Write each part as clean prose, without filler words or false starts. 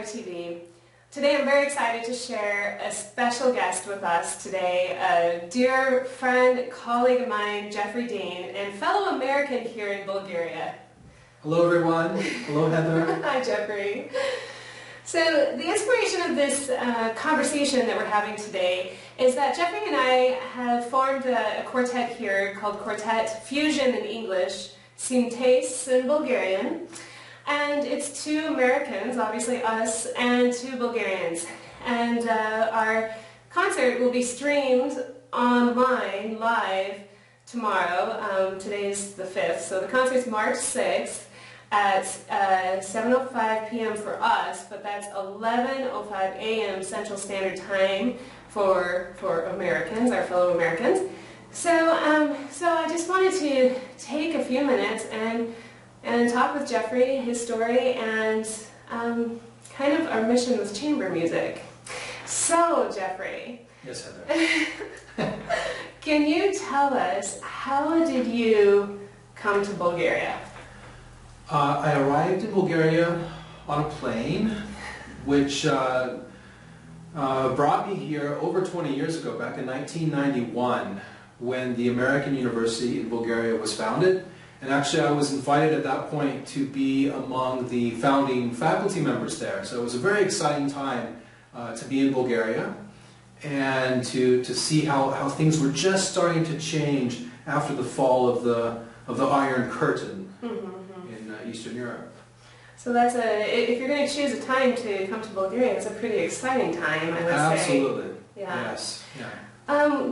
TV. Today I'm very excited to share a special guest with us today, a dear friend, colleague of mine, Geoffrey Dean, and fellow American here in Bulgaria. Hello everyone. Hello Heather. Hi Geoffrey. So the inspiration of this conversation that we're having today is that Geoffrey and I have formed a quartet here called Quartet, Fusion in English, Synthesis in Bulgarian. And it's two Americans, obviously us, and two Bulgarians. And our concert will be streamed online, live, tomorrow. Today's the 5th, so the concert's March 6th at 7:05 p.m. for us, but that's 11:05 a.m. Central Standard Time for Americans, our fellow Americans. So I just wanted to take a few minutes and talk with Geoffrey, his story, and kind of our mission with chamber music. So, Geoffrey. Yes, Heather. Can you tell us, how did you come to Bulgaria? I arrived in Bulgaria on a plane, which brought me here over 20 years ago, back in 1991, when the American University in Bulgaria was founded. And actually I was invited at that point to be among the founding faculty members there. So it was a very exciting time to be in Bulgaria and to see how things were just starting to change after the fall of the Iron Curtain in Eastern Europe. So that's if you're going to choose a time to come to Bulgaria, it's a pretty exciting time, I would say. Absolutely. Yeah. Yes. Yeah.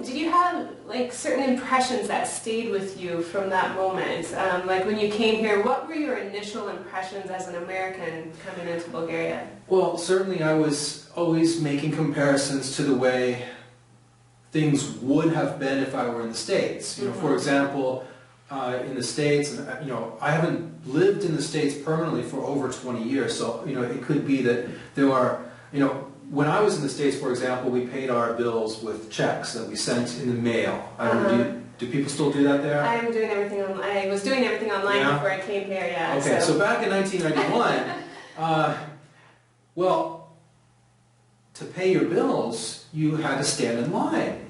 Did you have like certain impressions that stayed with you from that moment? Like when you came here, what were your initial impressions as an American coming into Bulgaria? Well, certainly I was always making comparisons to the way things would have been if I were in the States. You know, for example, in the States, you know, I haven't lived in the States permanently for over 20 years, so you know, it could be that there are, you know, when I was in the States, for example, we paid our bills with checks that we sent in the mail. I don't know, do people still do that there? I'm doing everything online. I was doing everything online before I came here, yeah. Okay, so back in 1991, well, to pay your bills, you had to stand in line.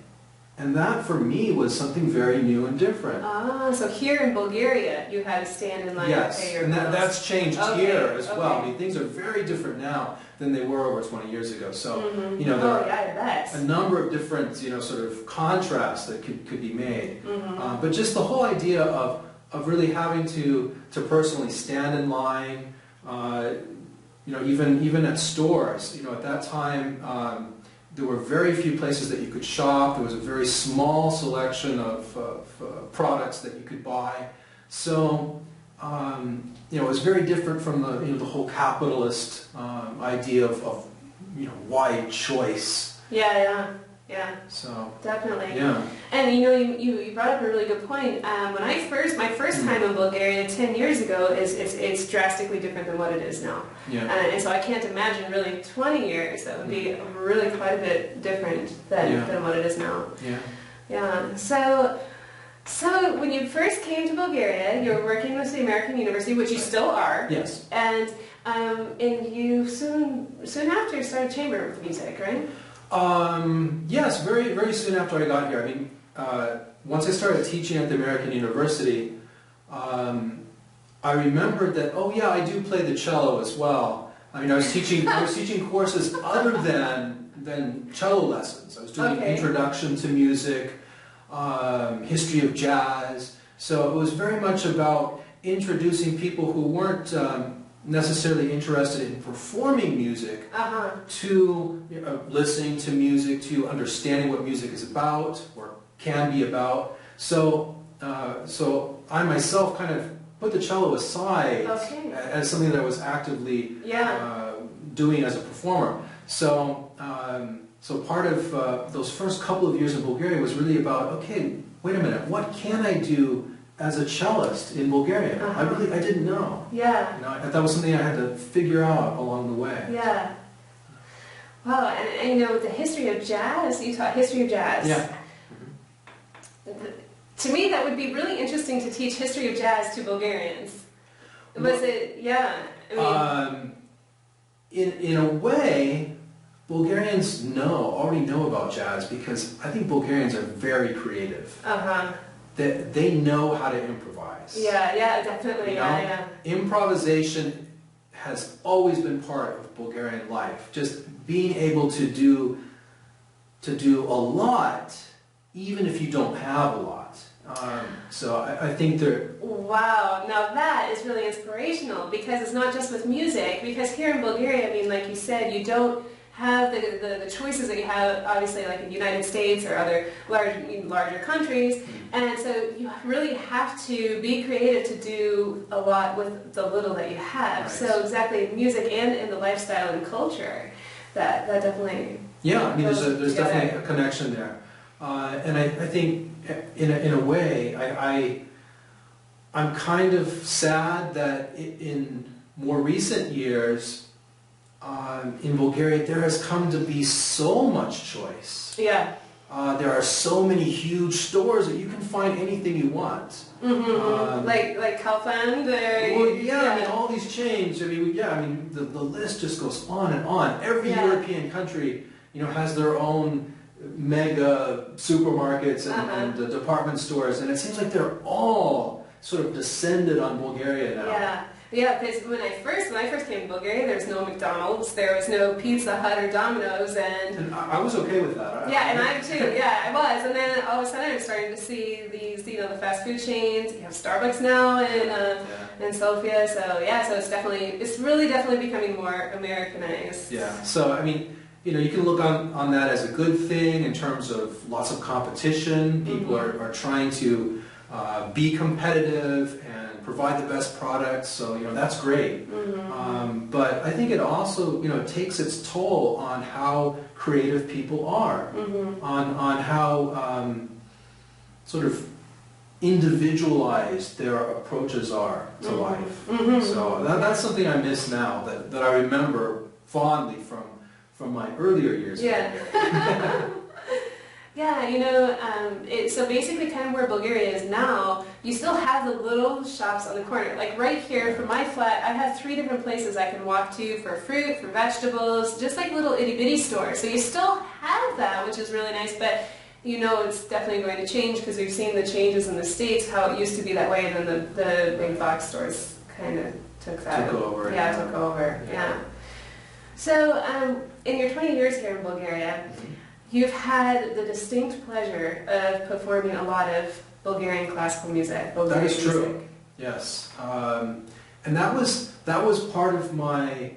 And that, for me, was something very new and different. Ah, so here in Bulgaria, you had to stand in line to pay your bills. Yes, and that's changed here as well. I mean, things are very different now than they were over 20 years ago. So, you know, there are a number of different, you know, sort of contrasts that could be made. But just the whole idea of really having to personally stand in line, you know, even at stores, you know, at that time, there were very few places that you could shop. There was a very small selection of products that you could buy. So, you know, it was very different from the whole capitalist idea of you know, wide choice. Yeah. So definitely. Yeah. And you know, you brought up a really good point. When my first time in Bulgaria 10 years ago, it's drastically different than what it is now. Yeah. And so I can't imagine really 20 years that would be really quite a bit different than what it is now. Yeah. Yeah. So when you first came to Bulgaria, you were working with the American University, which you still are. Yes. And you soon after started chamber music, right? Yes, very, very soon after I got here. I mean, once I started teaching at the American University, I remembered that, oh yeah, I do play the cello as well. I mean, I was teaching courses other than cello lessons. I was doing introduction to music, history of jazz. So it was very much about introducing people who weren't necessarily interested in performing music to listening to music, to understanding what music is about or can be about. So I myself kind of put the cello aside as something that I was actively doing as a performer. So so part of those first couple of years in Bulgaria was really about, okay, wait a minute, what can I do as a cellist in Bulgaria? I didn't know. Yeah. You know, that was something I had to figure out along the way. Yeah. Wow, and you know, the history of jazz, you taught history of jazz. Yeah. to me, that would be really interesting to teach history of jazz to Bulgarians. Was it? Yeah. I mean, in a way, Bulgarians already know about jazz because I think Bulgarians are very creative. They know how to improvise. Yeah, definitely. You know? Improvisation has always been part of Bulgarian life. Just being able to do a lot, even if you don't have a lot. So I think they're... Wow, now that is really inspirational because it's not just with music, because here in Bulgaria, I mean, like you said, you don't have the choices that you have, obviously, like in the United States or other larger countries, and so you really have to be creative to do a lot with the little that you have. Right. So exactly, music and in the lifestyle and culture, that definitely... Yeah, I mean, there's definitely a connection there. And I think, in a way, I'm kind of sad that in more recent years, in Bulgaria, there has come to be so much choice. Yeah. There are so many huge stores that you can find anything you want. Like Kaufland? Well, yeah, I mean, all these chains, I mean, the list just goes on and on. Every European country, has their own mega supermarkets and department stores, and it seems like they're all sort of descended on Bulgaria now. Yeah, because when I first came to Bulgaria, there was no McDonald's, there was no Pizza Hut or Domino's, and I was okay with that. And I too. Yeah, I was. And then all of a sudden, I'm starting to see these, the fast food chains. You have Starbucks now in Sofia. So it's really definitely becoming more Americanized. Yeah. So I mean, you can look on that as a good thing in terms of lots of competition. People are trying to be competitive and provide the best products, so that's great. But I think it also takes its toll on how creative people are, on how sort of individualized their approaches are to life. So that's something I miss now that I remember fondly from my earlier years. So basically kind of where Bulgaria is now, you still have the little shops on the corner. Like right here from my flat, I have 3 different places I can walk to for fruit, for vegetables, just like little itty-bitty stores. So you still have that, which is really nice, but it's definitely going to change because we've seen the changes in the States, how it used to be that way, and then the big box stores kind of took over. Took over. So in your 20 years here in Bulgaria, you've had the distinct pleasure of performing a lot of Bulgarian classical music. That is true. Yes, and that was part of my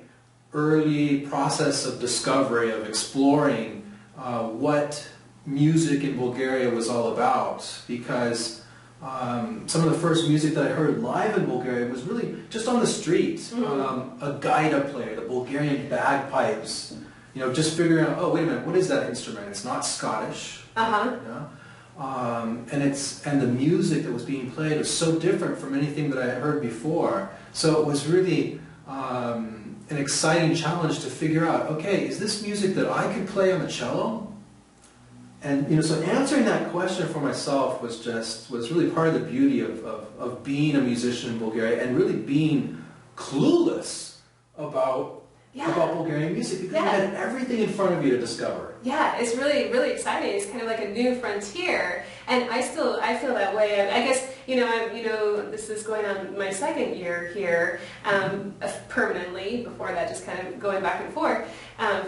early process of discovery, of exploring what music in Bulgaria was all about. Because some of the first music that I heard live in Bulgaria was really just on the street. A gaida player, the Bulgarian bagpipes. Just figuring out, oh, wait a minute, what is that instrument? It's not Scottish. And the music that was being played was so different from anything that I had heard before. So it was really an exciting challenge to figure out, okay, is this music that I could play on the cello? And so answering that question for myself was really part of the beauty of being a musician in Bulgaria and really being clueless about Bulgarian music because you had everything in front of you to discover. Yeah, it's really, really exciting. It's kind of like a new frontier, and I feel that way. I guess this is going on my second year here permanently. Before that, just kind of going back and forth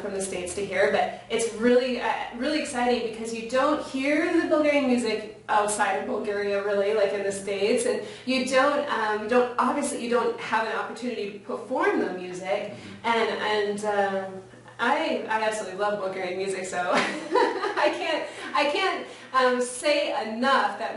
from the States to here. But it's really, really exciting because you don't hear the Bulgarian music outside of Bulgaria, really, like in the States, and you don't have an opportunity to perform the music, and I absolutely love Bulgarian music, so I can't say enough that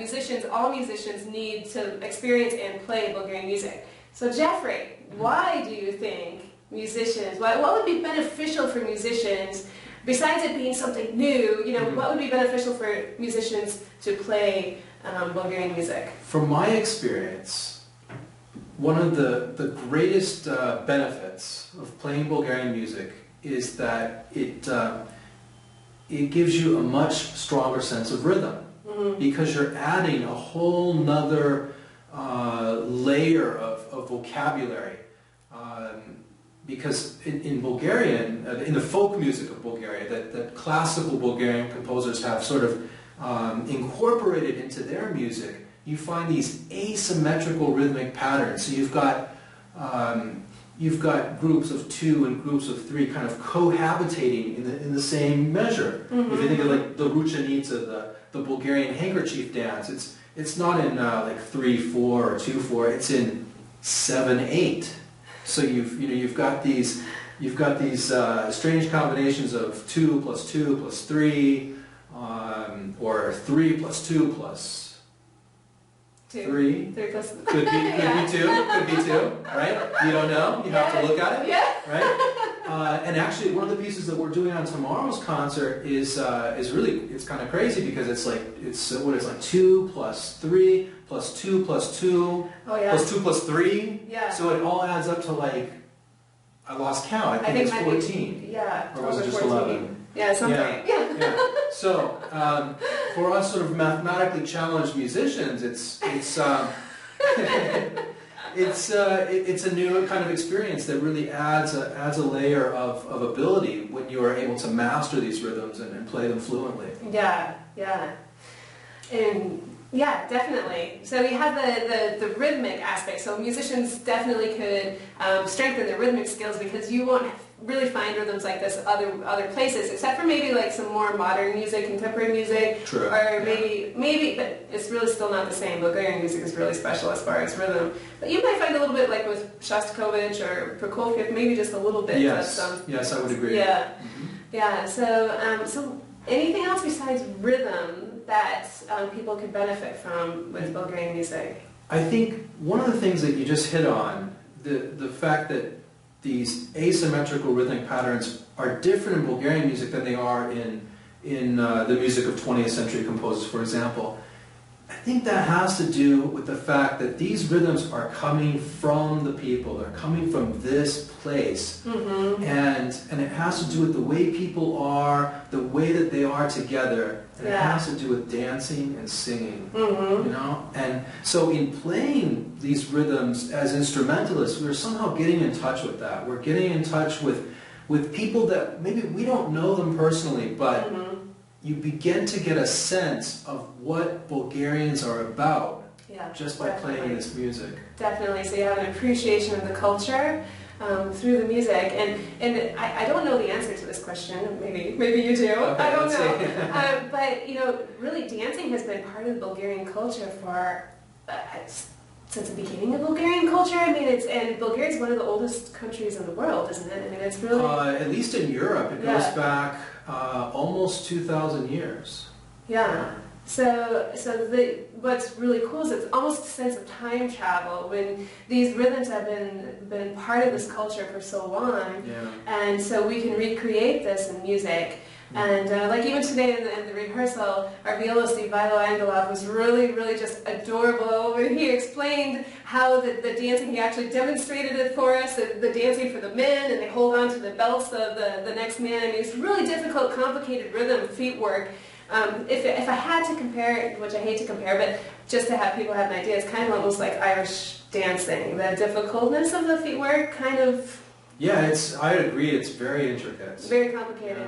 all musicians need to experience and play Bulgarian music. So Geoffrey, why do you think what would be beneficial for musicians, besides it being something new, what would be beneficial for musicians to play Bulgarian music? From my experience, one of the greatest benefits of playing Bulgarian music is that it gives you a much stronger sense of rhythm. because you're adding a whole nother layer of vocabulary. Because in Bulgarian, in the folk music of Bulgaria, that classical Bulgarian composers have sort of incorporated into their music, you find these asymmetrical rhythmic patterns. So you've got groups of two and groups of three kind of cohabitating in the same measure. If you think of like the ruchanica, the Bulgarian handkerchief dance, it's not in like 3/4 or 2/4. It's in 7/8. So you've got these strange combinations of 2 plus 2 plus 3, or 3 plus 2 plus 3. 3 plus could be 2, could be 2, right? You don't know. You have to look at it, right? And actually, one of the pieces that we're doing on tomorrow's concert is really, it's kind of crazy because it's like 2 plus 3 plus 2 plus 2 plus 2 plus 3. Yeah. So it all adds up to like, I lost count. I think it's 14. Yeah. Or was it just 11? Yeah, something. Yeah. So for us sort of mathematically challenged musicians, it's a new kind of experience that really adds a layer of ability when you are able to master these rhythms and play them fluently. Yeah. And yeah, definitely. So you have the rhythmic aspect. So musicians definitely could strengthen their rhythmic skills because you won't really find rhythms like this other places, except for maybe like some more modern music, contemporary music. True. Or maybe, but it's really still not the same. Bulgarian music is really special as far as rhythm. But you might find a little bit like with Shostakovich or Prokofiev, maybe just a little bit. Yes, yes, I would agree. Yeah, yeah. So anything else besides rhythm that people could benefit from with Bulgarian music? I think one of the things that you just hit on, the fact that these asymmetrical rhythmic patterns are different in Bulgarian music than they are in the music of 20th century composers, for example. I think that has to do with the fact that these rhythms are coming from the people, they're coming from this place, and it has to do with the way people are, the way that they are together, and it has to do with dancing and singing, you know? And so in playing these rhythms as instrumentalists, we're somehow getting in touch with that. We're getting in touch with people that maybe we don't know them personally, but you begin to get a sense of what Bulgarians are about just by playing this music. Definitely. So you have an appreciation of the culture through the music. And I don't know the answer to this question. Maybe you do. Okay, I don't know. But, you know, really dancing has been part of Bulgarian culture for... since the beginning of Bulgarian culture. I mean, and Bulgaria is one of the oldest countries in the world, isn't it? I mean, it's really... at least in Europe, it goes back almost 2,000 years. Yeah. So what's really cool is it's almost a sense of time travel when these rhythms have been part of this culture for so long, and so we can recreate this in music. And like even today in the rehearsal, our violist Ivailo Angelov was really, really just adorable when he explained how the dancing, he actually demonstrated it for us, the dancing for the men, and they hold on to the belts of the next man. I mean, it's really difficult, complicated rhythm, feet work. If I had to compare, which I hate to compare, but just to have people have an idea, it's kind of almost like Irish dancing. The difficultness of the feet work kind of... Yeah, I agree, it's very intricate. Very complicated,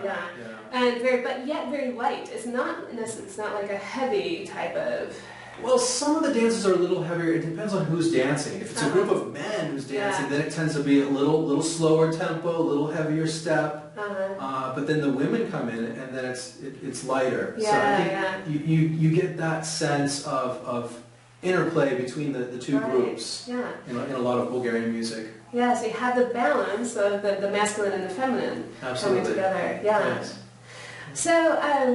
and but yet very light. It's not, in essence, not like a heavy type of... Well, some of the dances are a little heavier. It depends on who's dancing. If it's a group of men who's dancing, then it tends to be a little slower tempo, a little heavier step. But then the women come in, and then it's lighter. So I think you get that sense of interplay between the two groups in a lot of Bulgarian music. Yeah, so you have the balance of the masculine and the feminine coming together. Yes. So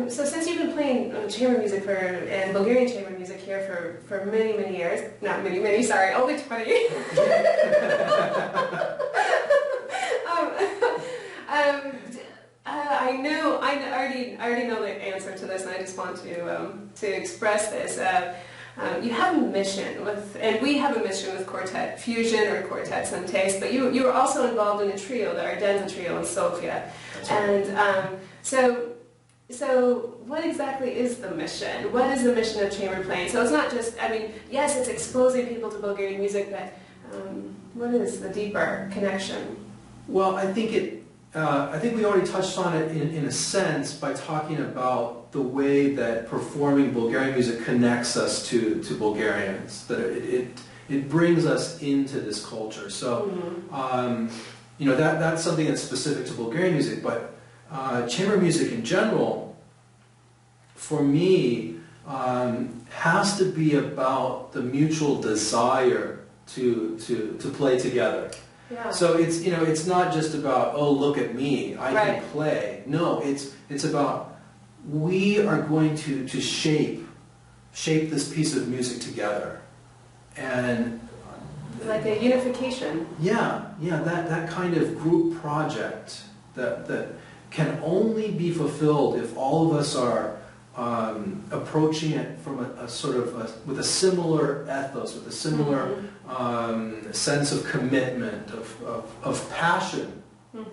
since you've been playing chamber music and Bulgarian chamber music here for many, many years, not many, sorry, only 20. I already know the answer to this, and I just want to express this. You have a mission and we have a mission with Quartet Fusion or Quartet Some Taste, but you were also involved in a trio, the Ardenza Trio in Sofia. Right. And so So what exactly is the mission? What is the mission of chamber playing? So it's not just, I mean, yes, it's exposing people to Bulgarian music, but what is the deeper connection? Well, I think we already touched on it in a sense by talking about the way that performing Bulgarian music connects us to Bulgarians. That it brings us into this culture. So, you know, that's something that's specific to Bulgarian music. But chamber music in general, for me, has to be about the mutual desire to play together. Yeah. So it's, you know, it's not just about, oh, look at me, I can play. No, it's about we are going to shape this piece of music together. And like a unification. Yeah, that kind of group project that can only be fulfilled if all of us are approaching it from a sort of with a similar ethos, with a similar sense of commitment, of passion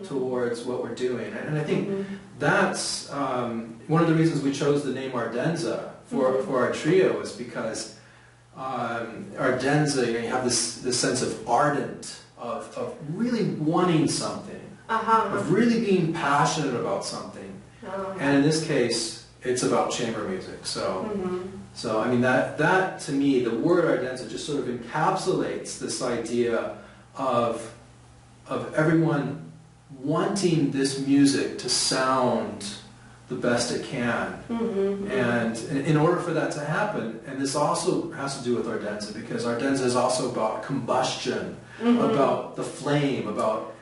towards what we're doing. And I think that's one of the reasons we chose the name Ardenza for our trio, is because Ardenza, you have this sense of ardent, of really wanting something, of really being passionate about something. And in this case, it's about chamber music. So, so I mean, that to me, the word Ardenza just sort of encapsulates this idea of everyone wanting this music to sound the best it can. And in order for that to happen, and this also has to do with Ardenza, because Ardenza is also about combustion, about the flame, about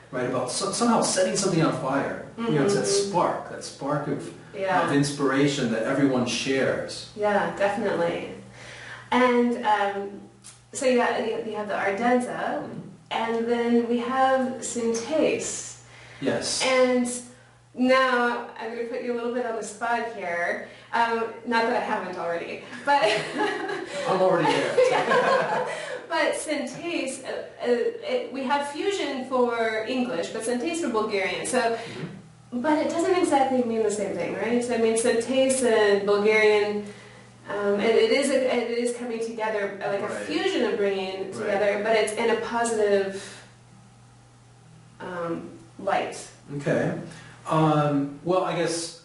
somehow setting something on fire. You know, it's that spark of inspiration that everyone shares. Yeah, definitely. And so you have the Ardenza, and then we have Synthèse. Yes. And now I'm going to put you a little bit on the spot here. Not that I haven't already, but I'm already there. But Synthèse, we have fusion for English, but Synthèse for Bulgarian. So. But it doesn't exactly mean the same thing, right? So, I mean, Synthèse and Bulgarian, it is coming together, like a fusion of bringing together, but it's in a positive light. Okay. Well, I guess,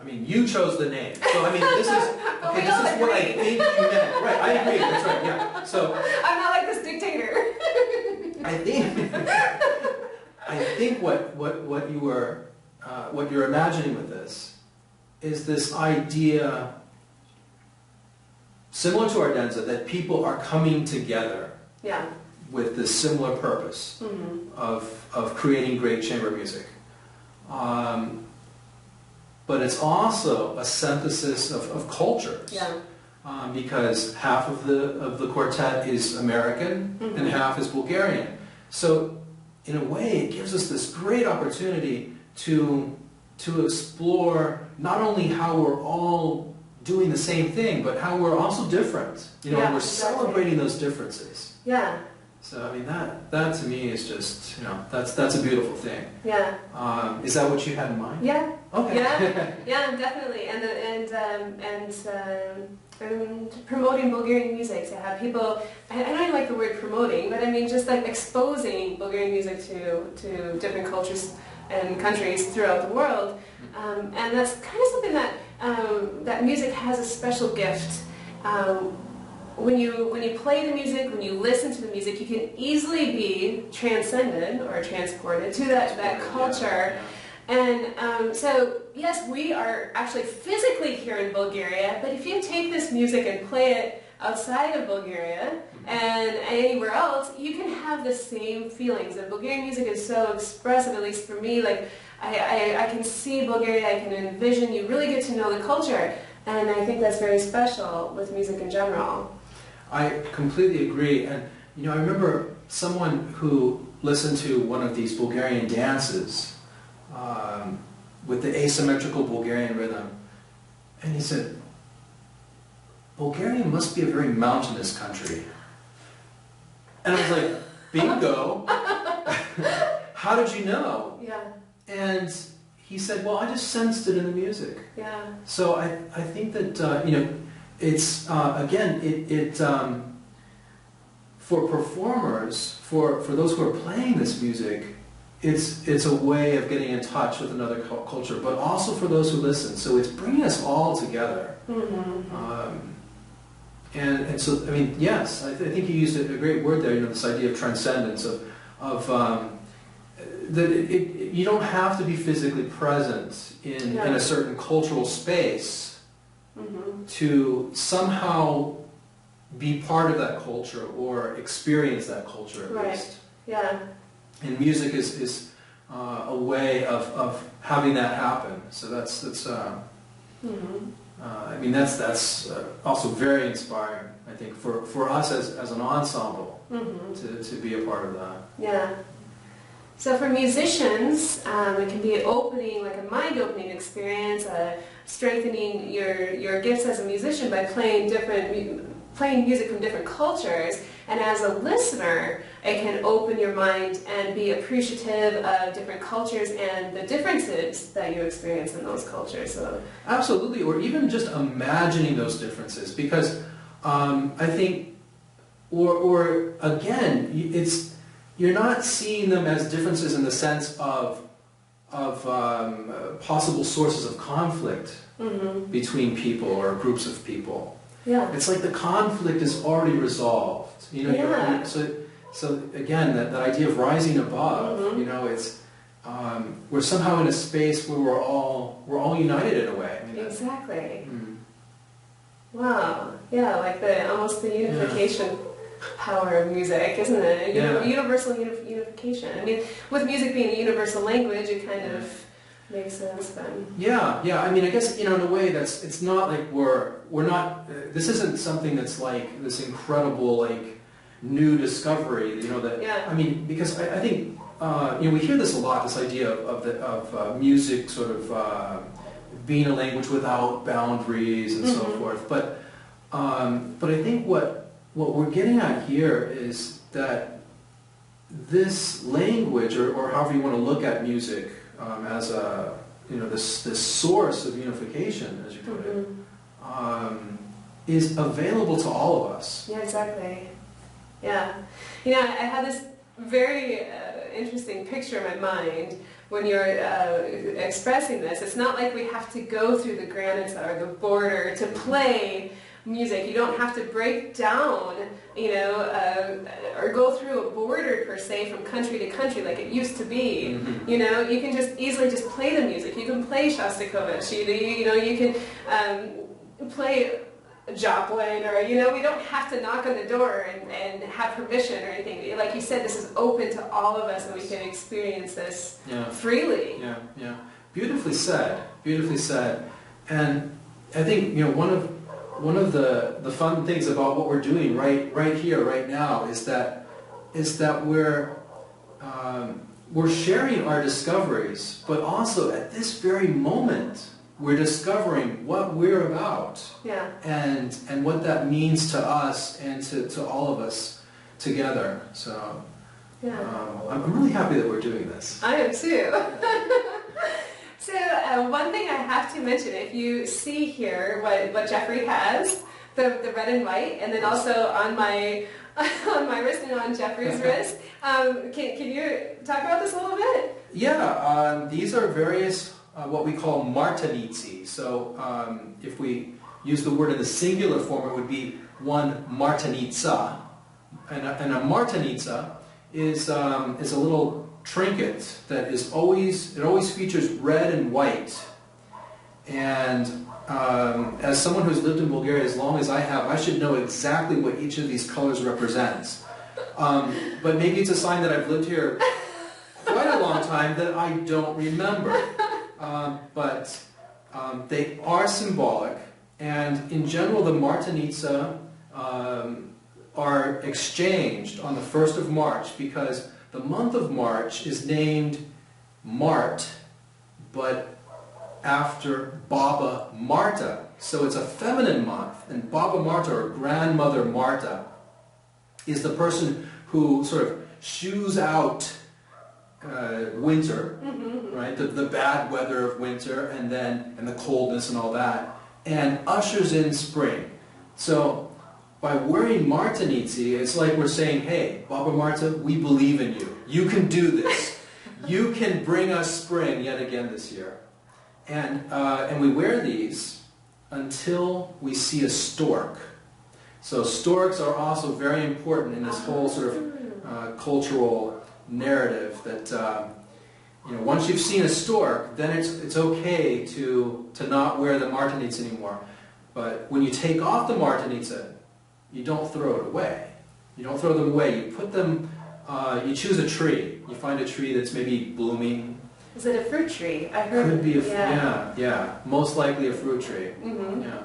I mean, you chose the name. So, I mean, this is what I think you meant. Right, I agree, that's right, yeah. So, I'm not like this dictator. I think what you're imagining with this is this idea, similar to Ardenza, that people are coming together with this similar purpose of creating great chamber music. But it's also a synthesis of cultures. Because half of the quartet is American and half is Bulgarian. So in a way, it gives us this great opportunity to explore not only how we're all doing the same thing, but how we're also different. You know, we're celebrating those differences. Yeah. So I mean, that to me is just, you know, that's a beautiful thing. Yeah. Is that what you had in mind? Yeah. Okay. Yeah, definitely. And promoting Bulgarian music, to have people, I don't even like the word promoting, but I mean just like exposing Bulgarian music to different cultures and countries throughout the world. And that's kind of something that music has a special gift. When you play the music, when you listen to the music, you can easily be transcended or transported to that culture. And so, yes, we are actually physically here in Bulgaria, but if you take this music and play it outside of Bulgaria and anywhere else, you can have the same feelings. And Bulgarian music is so expressive, at least for me. Like, I can see Bulgaria, I can envision, you really get to know the culture. And I think that's very special with music in general. I completely agree. And, you know, I remember someone who listened to one of these Bulgarian dances with the asymmetrical Bulgarian rhythm, and he said, Bulgaria must be a very mountainous country. And I was like, bingo! How did you know? Yeah. And he said, well, I just sensed it in the music. Yeah. So I think that, it's, again, for performers, for those who are playing this music, it's a way of getting in touch with another culture, but also for those who listen. So it's bringing us all together. And so, I mean, yes, I think you used a great word there, this idea of transcendence, you don't have to be physically present in a certain cultural space to somehow be part of that culture or experience that culture at least. Yeah. And music is a way of having that happen. So that's I mean that's also very inspiring, I think, for us as an ensemble to be a part of that. Yeah. So for musicians, it can be like a mind-opening experience, strengthening your gifts as a musician by playing music from different cultures. And as a listener, it can open your mind and be appreciative of different cultures and the differences that you experience in those cultures. So absolutely, or even just imagining those differences, because I think, or again, you're not seeing them as differences in the sense of possible sources of conflict between people or groups of people. Yeah. It's like the conflict is already resolved. So again, that idea of rising above, it's we're somehow in a space where we're all united in a way. I mean, exactly. Wow. Yeah, like almost the unification power of music, isn't it? Universal unification. I mean, with music being a universal language, it kind of makes sense then. Yeah. I mean, I guess, in a way it's not like we're not, this isn't something that's like this incredible, like, new discovery, I mean, because I think, we hear this a lot, this idea of music sort of being a language without boundaries and so forth. But I think what we're getting at here is that this language, or however you want to look at music, as a this source of unification, as you put it, is available to all of us. Yeah, exactly. Yeah, I had this very interesting picture in my mind when you're expressing this. It's not like we have to go through the granite or the border to play music. You don't have to break down, or go through a border per se from country to country like it used to be. You can just easily just play the music. You can play Shostakovich. You can play Joplin, or we don't have to knock on the door and have permission or anything. Like you said, this is open to all of us, and we can experience this freely. Yeah. Beautifully said. And I think one of the fun things about what we're doing right here, right now, is that we're sharing our discoveries, but also at this very moment we're discovering what we're about, and what that means to us and to all of us together. So I'm really happy that we're doing this. I am too. So one thing I have to mention, if you see here what Geoffrey has, the red and white, and then also on my wrist and on Geoffrey's wrist, can you talk about this a little bit? Yeah, these are various what we call martinizzi. So if we use the word in the singular form, it would be one martinizza, and a martinizza is a little trinket that always features red and white. And as someone who's lived in Bulgaria as long as I have, I should know exactly what each of these colors represents. But maybe it's a sign that I've lived here quite a long time that I don't remember. But they are symbolic, and in general the martinizza are exchanged on the 1st of March, because the month of March is named Mart, but after Baba Marta. So it's a feminine month, and Baba Marta, or Grandmother Marta, is the person who sort of shews out winter, right? The bad weather of winter, and the coldness and all that, and ushers in spring. So by wearing Martinizzi, it's like we're saying, hey, Baba Marta, we believe in you. You can do this. You can bring us spring yet again this year. And we wear these until we see a stork. So storks are also very important in this whole sort of cultural narrative that once you've seen a stork, then it's okay to not wear the Martinizzi anymore. But when you take off the Martinizzi, you don't throw it away. You don't throw them away. You put them. You choose a tree. You find a tree that's maybe blooming. Is it a fruit tree? I heard. Could be yeah. Most likely a fruit tree. Yeah.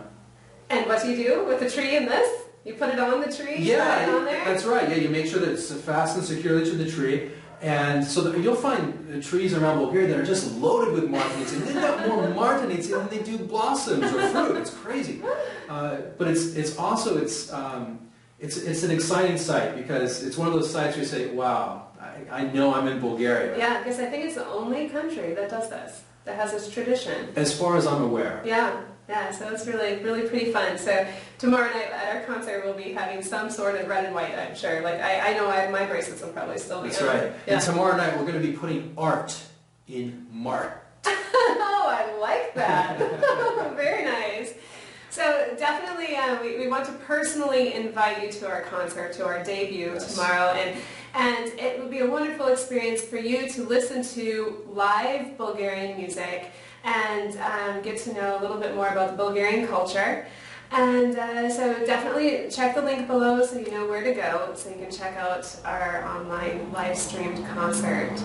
And what do you do with the tree in this? You put it on the tree? Yeah, on there? That's right. Yeah, you make sure that it's fastened securely to the tree. And so that you'll find trees around Bulgaria that are just loaded with Martinizzi. They've got more Martinizzi than they do blossoms or fruit. It's crazy. But it's also an exciting sight because it's one of those sites where you say, wow, I know I'm in Bulgaria. Yeah, because I think it's the only country that does this, that has this tradition. As far as I'm aware. Yeah, so it's really, really pretty fun. So tomorrow night at our concert, we'll be having some sort of red and white, I'm sure. Like, I know my bracelets will probably still be on. That's right. Yeah. And tomorrow night, we're going to be putting art in Mart. Oh, I like that. Very nice. So definitely, we want to personally invite you to our concert, to our debut tomorrow, and it will be a wonderful experience for you to listen to live Bulgarian music and get to know a little bit more about the Bulgarian culture. And so definitely check the link below so you know where to go, so you can check out our online live streamed concert.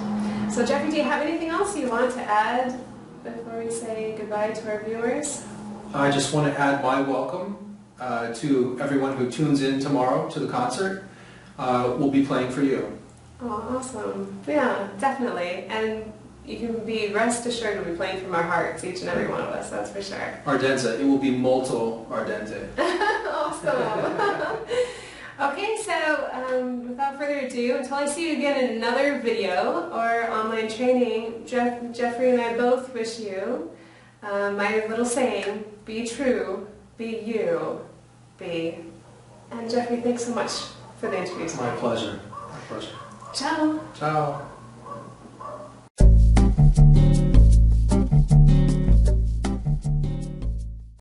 So Geoffrey, do you have anything else you want to add before we say goodbye to our viewers? I just want to add my welcome to everyone who tunes in tomorrow to the concert. We'll be playing for you. Oh, awesome. Yeah, definitely. And you can be rest assured we'll be playing from our hearts, each and every one of us, that's for sure. Ardenza. It will be molto ardente. Awesome. Okay, so without further ado, until I see you again in another video or online training, Geoffrey and I both wish you my little saying, be true, be you, be. And Geoffrey, thanks so much for the interview today. My pleasure. My pleasure. Ciao. Ciao.